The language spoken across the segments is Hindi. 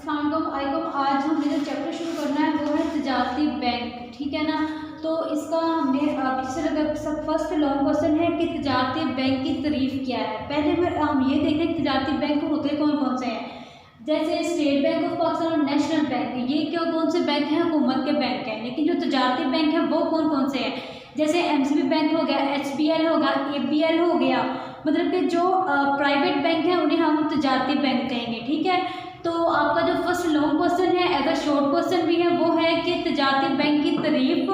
अस्सलामुअलैकुम। आज हमने जो चैप्टर शुरू करना है वो है तजारती बैंक, ठीक है ना। तो इसका हमने सब फर्स्ट लॉन्ग क्वेश्चन है कि तजारती बैंक की तारीफ क्या है। पहले हम ये देखें कि तजारती बैंक होते कौन कौन से हैं। जैसे स्टेट बैंक ऑफ पाकिस्तान और नेशनल बैंक, ये क्या कौन से बैंक हैं, हुकूमत के बैंक हैं। लेकिन जो तजारती बैंक है वो कौन कौन से हैं, जैसे एमसीबी बैंक हो गया, एचबीएल होगा, एपीएल हो गया। मतलब कि जो प्राइवेट बैंक है उन्हें हम तजारती बैंक कहेंगे, ठीक है। तो आपका जो फर्स्ट लॉन्ग क्वेश्चन है एज अ शॉर्ट क्वेश्चन भी है वो है कि तजारती बैंक की तारीफ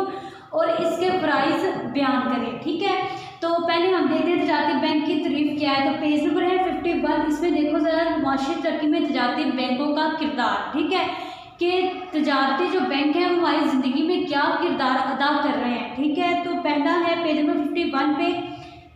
और इसके प्राइस बयान करें, ठीक है। तो पहले हम देखते हैं तजारती बैंक की तारीफ क्या है। तो पेज नंबर है 51, इसमें देखो जरा माशी तरक्की में तजारती बैंकों का किरदार, ठीक है, कि तजारती जो बैंक है हमारी ज़िंदगी में क्या किरदार अदा कर रहे हैं, ठीक है। तो पहला है पेज नंबर 51 पे,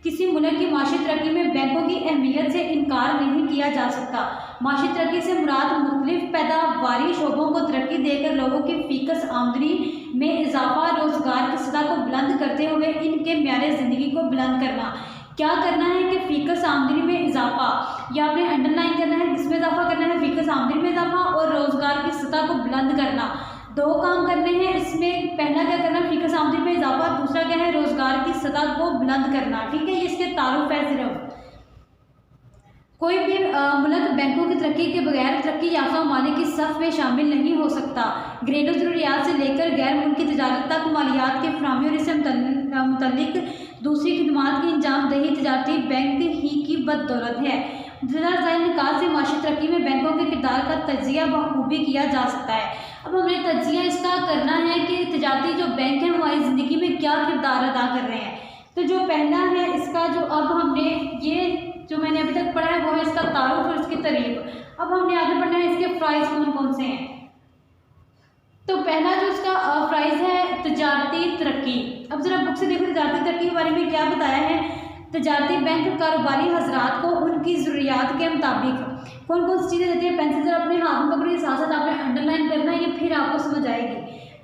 किसी मुल्क की माशी तरक्की में बैंकों की अहमियत से इनकार नहीं किया जा सकता। माशी तरक्की से मुराद मुख्तलिफ पैदावारी शोबों को तरक्की देकर लोगों की फीकस आमदनी में इजाफा, रोजगार की सतह को बुलंद करते हुए इनके म्यार ज़िंदगी को बुलंद करना। क्या करना है कि फीकस आमदनी में इजाफा, या आपने अंडरलाइन करना है, किसमें इजाफा करना है, फीकस आमदनी में इजाफा और रोजगार की सतह को बुलंद करना। दो काम करने हैं इसमें। पहला क्या करना है, फीकस आमदनी में इजाफा, दूसरा क्या है, रोजगार की सतह को बुलंद करना, ठीक है। ये इसके तारुफ है। सिर्फ कोई भी मुल्क बैंकों की तरक्की के बगैर तरक्की याफ्ता ममालिक की सफ़ में शामिल नहीं हो सकता। घरेलू ज़रूरियात से लेकर गैर मुल्की तजारत तक मालियात की फराहमी और इससे मुतल्लिक दूसरी खिदमात की अंजामदही तजारती बैंक ही की बदौलत है। ज़ाहिर निकाल से माशी तरक्की में बैंकों के किरदार का तजिया बखूबी किया जा सकता है। अब हमें तजिया इसका करना है कि तजारती जो बैंक हैं हमारी ज़िंदगी में क्या किरदार अदा कर रहे हैं। तो जो पहला है इसका, जो अब हमने ये जो मैंने अभी तक पढ़ा है वो है इसका तारुफ और इसकी तारीफ। अब हमने आगे पढ़ना है इसके प्राइस कौन कौन से हैं। तो पहला जो इसका प्राइस है तजारती तरक्की। अब जरा बुक से देखो तजारती तरक्की के बारे में क्या बताया है। तजारती बैंक कारोबारी हजरात को उनकी ज़रूरियात के मुताबिक कौन कौन सी चीज़ें देते हैं। पेंसिल जरा अपने हाथ में पकड़िए, साथ साथ आपने अंडरलाइन करना है, ये फिर आपको समझ आएगी।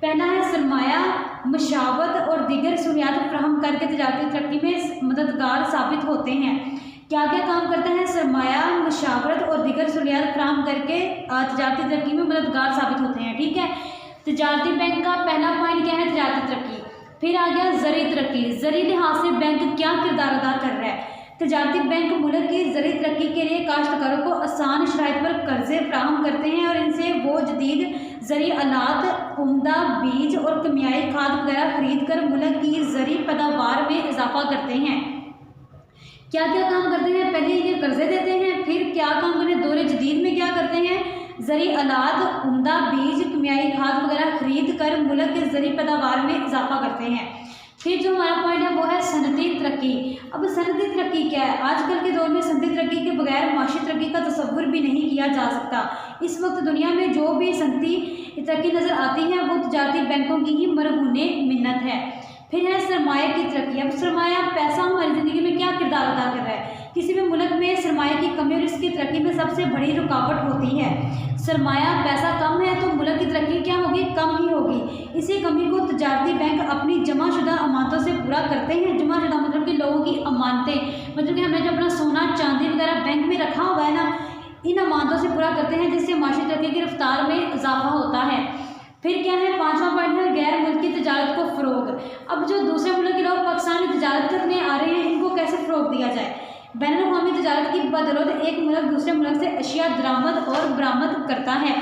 पहला है सरमाया, मशावत और दीगर सहूलियात फराहम करके तजारती तरक्की में मददगार साबित होते हैं। क्या क्या काम करता है, सरमाया, मशावरत और दीगर सहूलियात फराहम करके तजारती तरक्की में मददगार साबित होते हैं, ठीक है। तजारती बैंक का पहला पॉइंट क्या है, तजारती तरक्की। फिर आ गया ज़री तरक्की। ज़री लिहाज से बैंक क्या किरदार अदा कर रहा है। तजारती बैंक मुल्क की ज़री तरक्की के लिए काश्तकारों को आसान शराइत पर कर्जे फराहम करते हैं और इनसे वो जदीद ज़री आलात, उम्दा बीज और किमियाई खाद वगैरह खरीद कर मुल्क की ज़री पैदावार में इजाफा करते हैं। क्या क्या काम करते हैं, पहले ये कर्जे देते हैं, फिर क्या काम करते हैं, दौरे जदीद में क्या करते हैं, ज़री आलात, उम्दा बीज, किमियाई खाद वगैरह खरीद कर मुल्क के ज़री पैदावार में इजाफा करते हैं। फिर जो हमारा पॉइंट है वो है सनती तरक्की। अब सनती तरक्की क्या है, आजकल के दौर में सनती तरक्की के बगैर माशी तरक्की का तसव्वुर भी नहीं किया जा सकता। इस वक्त दुनिया में जो भी सनती तरक्की नज़र आती है वो तजारती बैंकों की ही मरहूने मिन्नत है। फिर है सरमाया की तरक्की। अब सरमाया, पैसा हमारी ज़िंदगी में क्या किरदार अदा कर रहा है। किसी भी मुल्क में सरमाया की कमी और इसकी तरक्की में सबसे बड़ी रुकावट होती है। सरमाया, पैसा कम है तो मुल्क की तरक्की क्या होगी, कम ही होगी। इसी कमी को तजारती बैंक अपनी जमाशुदा अमानतों से पूरा करते हैं। जमाशुदा मतलब कि लोगों की अमानतें, मतलब कि हमने जो अपना सोना चांदी वगैरह बैंक में रखा हुआ है ना, इन अमानतों से पूरा करते हैं जिससे माशी तरक्की की रफ्तार में इजाफा होता है। फिर क्या है, पांचवा पॉइंट है गैर मुल्की तजारत को फ़रोग। अब जो दूसरे मुल्क के लोग पाकिस्तान में तजारत करने आ रहे हैं इनको कैसे फ़रोग दिया जाए। बैनुल-अक़वामी तजारत की बदौलत एक मुल्क दूसरे मुल्क से अशिया दरामद और बरामद करता है।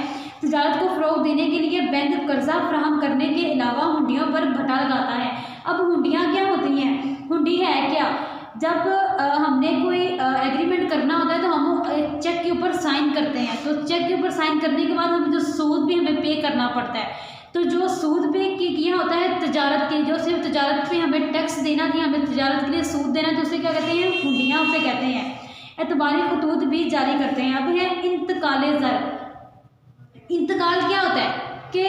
तजारत को फ़रोग देने के लिए बैंक कर्जा फराहम करने के अलावा हुंडियों पर भट्टा लगाता है। अब हुंडियाँ क्या होती हैं, हुंडी है क्या, जब हमने कोई एग्रीमेंट करना होता है तो हम एक चेक के ऊपर साइन करते हैं। तो चेक के ऊपर साइन करने के बाद हमें जो सूद भी हमें पे करना पड़ता है। तो जो सूद पे किया होता है तजारत के, जो सिर्फ तजारत पे हमें टैक्स देना थी, हमें तजारत के लिए सूद देना, तो उसे क्या कहते हैं, हुंडियाँ उसे कहते हैं। एतबारी खतूत भी जारी करते हैं। अब है इंतकाले ज़र। इंतकाल क्या होता है कि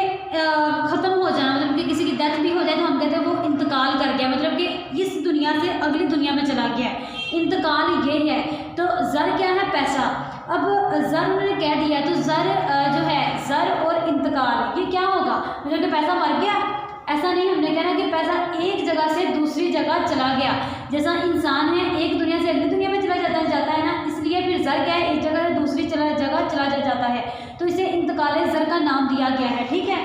ख़त्म हो जाना, मतलब कि किसी की डेथ भी हो जाए तो हम कहते हैं वो इंतकाल कर गया, मतलब कि इस दुनिया से अगली दुनिया में चला गया है। इंतकाल ये है। तो ज़र क्या है, पैसा। अब ज़र उन्होंने कह दिया, तो ज़र जो है, ज़र और इंतकाल ये क्या होगा, मतलब कि पैसा मर गया, ऐसा नहीं। हमने कहना कि पैसा एक जगह से दूसरी जगह चला गया। जैसा इंसान है एक दुनिया से अगली दुनिया में चला जाता है ना, इसलिए फिर ज़र क्या है, एक जगह से दूसरी जगह चला जाता है, तो इसे इंतकाल इंतकाल ज़र का नाम दिया गया है। ठीक है,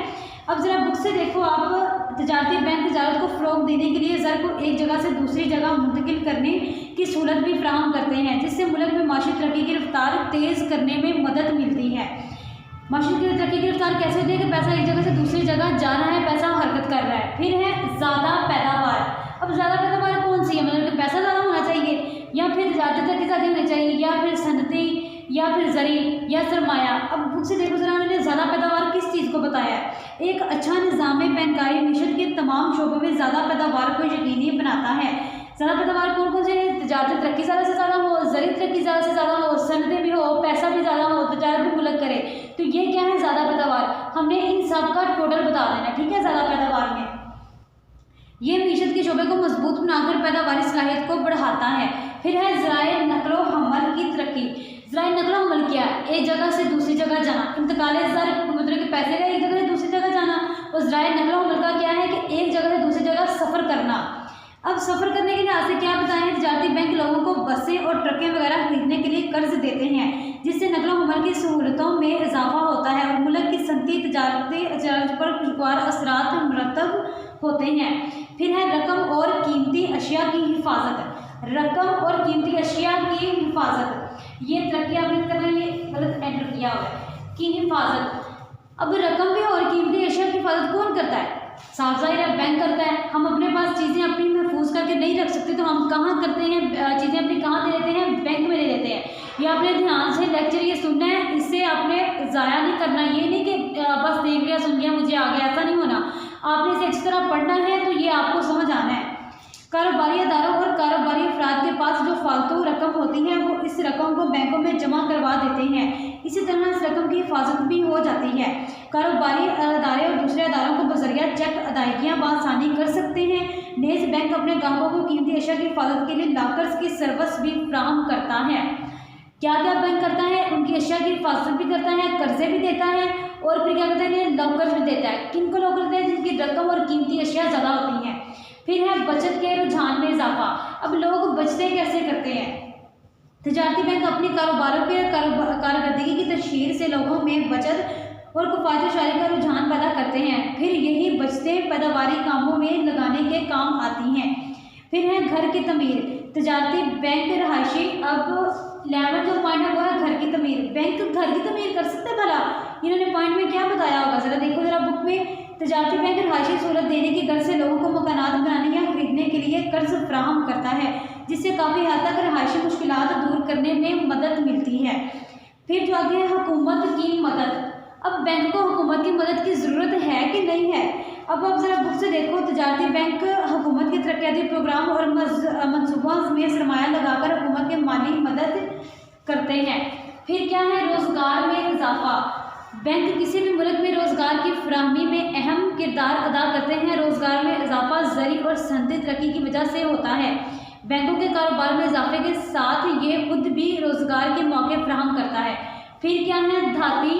अब ज़रा बुक से देखो आप, तजारती बैंक तजारत को फ़रोग़ देने के लिए ज़र को एक जगह से दूसरी जगह मुंतकिल करने की सहूलत भी फराहम करते हैं, जिससे मुल्क में माशी तरक्की की रफ्तार तेज़ करने में मदद मिलती है। माशी तरक्की की रफ्तार कैसे होती है कि पैसा एक जगह से दूसरी जगह जा रहा है, पैसा हरकत कर रहा है। फिर है ज़्यादा पैदावार। अब ज़्यादा पैदावार कौन सी है, मतलब कि पैसा ज़्यादा होना चाहिए, या फिर ज़्यादा तरक्की ज़्यादा होनी चाहिए, या फिर सनती, या फिर ज़री, या सरमाया। अब बुक से देखो ज़रा उन्होंने ज़्यादा पैदावार किस चीज़ को बताया है। एक अच्छा निज़ाम बैंकारी मीशत के तमाम शोबों में ज़्यादा पैदावार को यकीनी बनाता है। ज़्यादा पैदावार कौन कौन से, तजारती तरक्की ज़्यादा से ज़्यादा हो, ज़री तरक्की ज़्यादा से ज़्यादा हो, सनतें भी हो, पैसा भी ज़्यादा हो, तजारत भी मुल्क करे। तो ये क्या है, ज़्यादा पैदावार। हमने इन सब का टोटल बता देना। ठीक है, ज़्यादा पैदावार में ये मीशत के शोबे को मजबूत बनाकर पैदावारी सलाहियत को बढ़ाता है। फिर है ज़राए नकलो हमल की तरक्की। ज़राए नकलो हमल क्या है, एक जगह से दूसरी जगह जाना। इंतकाल ज़र मतलब कि पैसे का एक जगह से दूसरी जगह जाना, और ज़राए नकलो हमल का क्या है कि एक जगह से दूसरी जगह सफ़र करना। अब सफ़र करने के लिहाज से क्या बताएं, तजारती बैंक लोगों को बसें और ट्रकें वगैरह खरीदने के लिए कर्ज देते हैं, जिससे नकलो हमल की सहूलतों में इजाफा होता है और मुल्क की सनती तजारती पर खुशगवार असरात मरतब होते हैं। फिर है रकम और कीमती अशिया की हिफाजत। रकम और कीमती अशिया की हिफाजत, ये तरक्की आपने करना, ये गलत एंटर किया हुआ है, की हिफाजत। अब रकम भी और कीमती अशिया की हिफाजत कौन करता है, साफ ज़ाहिर है बैंक करता है। हम अपने पास चीज़ें अपनी महफूज करके नहीं रख सकते, तो हम कहाँ करते हैं, चीज़ें अपनी कहाँ दे देते हैं, बैंक में दे देते हैं। ये आपने ध्यान से लेक्चर ये सुनना है, इससे आपने ज़ाया नहीं करना। ये नहीं कि बस देख लिया सुन लिया मुझे आ गया, ऐसा नहीं होना। आपने इसे अच्छी तरह पढ़ना है, तो ये आपको समझ आना है। कारोबारी अदारों और कारोबारी अफराद के पास जो फालतू रकम होती है, वो इस रकम को बैंकों में जमा करवा देते हैं। इसी तरह इस रकम की हिफाजत भी हो जाती है। कारोबारी अदारे और दूसरे अदारों को बजरिया चेक अदायगियाँ बआसानी कर सकते हैं। नेज़ बैंक अपने ग्राहकों को कीमती अशिया की हिफाजत के लिए लॉकर्स की सर्विस भी फ्राहम करता है। क्या क्या बैंक करता है, उनकी अशिया की हिफाजत भी करता है, कर्जे भी देता है, और फिर क्या करता है, लॉकर्स भी देता है। किन को लॉकर देता है, जिनकी रकम और कीमती अशिया ज़्यादा होती हैं। फिर है बचत के रुझान में इजाफा। अब लोग बचतें कैसे करते हैं, तजारती बैंक अपनी कारोबारों के कारकर्दगी की तशहीर से लोगों में बचत और किफायती शारी का रुझान पैदा करते हैं। फिर यही बचतें पैदावारी कामों में लगाने के काम आती हैं। फिर है घर की तमीर। तजारती बैंक रहायशी, अब 11 जो पॉइंट है वो है घर की तमीर। बैंक घर की तमीर कर सकते हैं भला, इन्होंने पॉइंट में क्या बताया होगा, ज़रा देखो ज़रा बुक में। तजारती बैंक रहायशी सहूलत देने की गर्ज से लोगों को मकानात बनाने या खरीदने के लिए कर्ज फ्राहम करता है, जिससे काफ़ी हद तक रहायशी मुश्किलात दूर करने में मदद मिलती है। फिर जो आगे है हुकूमत की मदद। अब बैंक को हुकूमत की मदद की ज़रूरत है कि नहीं है। अब आप ज़रा बुक से देखो, तजारती बैंक हुकूमत के तरक्याती प्रोग्राम और मनसूबों में सरमाया लगाकर हुकूमत के माली मदद करते हैं। फिर क्या है, रोज़गार में इजाफा। बैंक किसी भी मुल्क में रोज़गार की फराहमी में अहम किरदार अदा करते हैं। रोज़गार में इजाफा ज़री और सनती तरक्की की वजह से होता है। बैंकों के कारोबार में इजाफे के साथ ये खुद भी रोज़गार के मौके फराहम करता है। फिर क्या है, धाती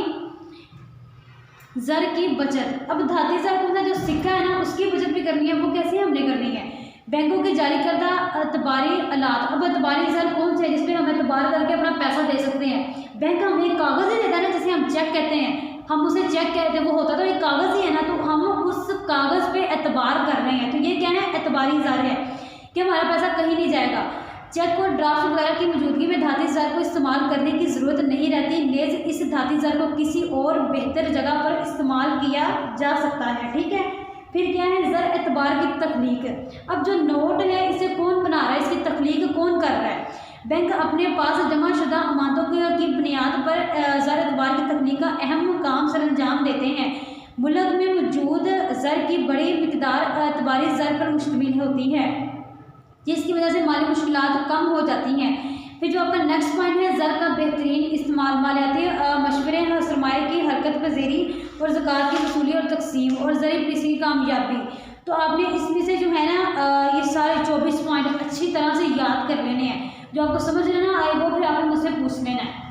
ज़र की बचत। अब धाती ज़र कौन सा, जो सिक्का है ना, उसकी बचत भी करनी है। वो कैसे हमने करनी है, बैंकों के जारी करदा अतबारी अलात। अब अतबारी ज़र कौन से है, जिसमें हम एतबार करके अपना पैसा दे सकते हैं। बैंक हमें एक कागज़ ही देता है ना, जिसे हम चेक कहते हैं, हम उसे चेक कहते हैं, वो होता तो एक कागज़ ही है ना, तो हम उस कागज़ पे एतबार कर रहे हैं। तो ये क्या है, एतबारी ज़र है कि हमारा पैसा कहीं नहीं जाएगा। चेक और ड्राफ्ट वगैरह की मौजूदगी में धाती ज़र को इस्तेमाल करने की ज़रूरत नहीं रहती। नेज़ इस धाती ज़र को किसी और बेहतर जगह पर इस्तेमाल किया जा सकता है। ठीक है, फिर क्या है, ज़र एतबार की तख्लीक। अब जो नोट है, इसे कौन बना रहा है, इसकी तख्लीक कौन कर रहा है। बैंक अपने पास जमा शुदा अमानतों की बुनियाद पर ज़र एतबार की तख्लीक का अहम काम सरअंजाम देते हैं। मुल्क में मौजूद ज़र की बड़ी मिकदार एतबारी ज़र पर मुश्तमिल होती है, जिसकी वजह से माली मुश्किलात कम हो जाती हैं। फिर जो आपका नेक्स्ट पॉइंट है, ज़र का बेहतरीन इस्तेमाल। मालियाती मशवरे, सरमाए की हरकत पजीरी और ज़कात की वसूली और तकसीम और ज़री पॉलिसी की कामयाबी। तो आपने इसमें से जो है ना, ये सारे 24 पॉइंट अच्छी तरह से याद कर लेने हैं। जो आपको समझ लेना आए वो फिर आपने मुझसे पूछ लेना है।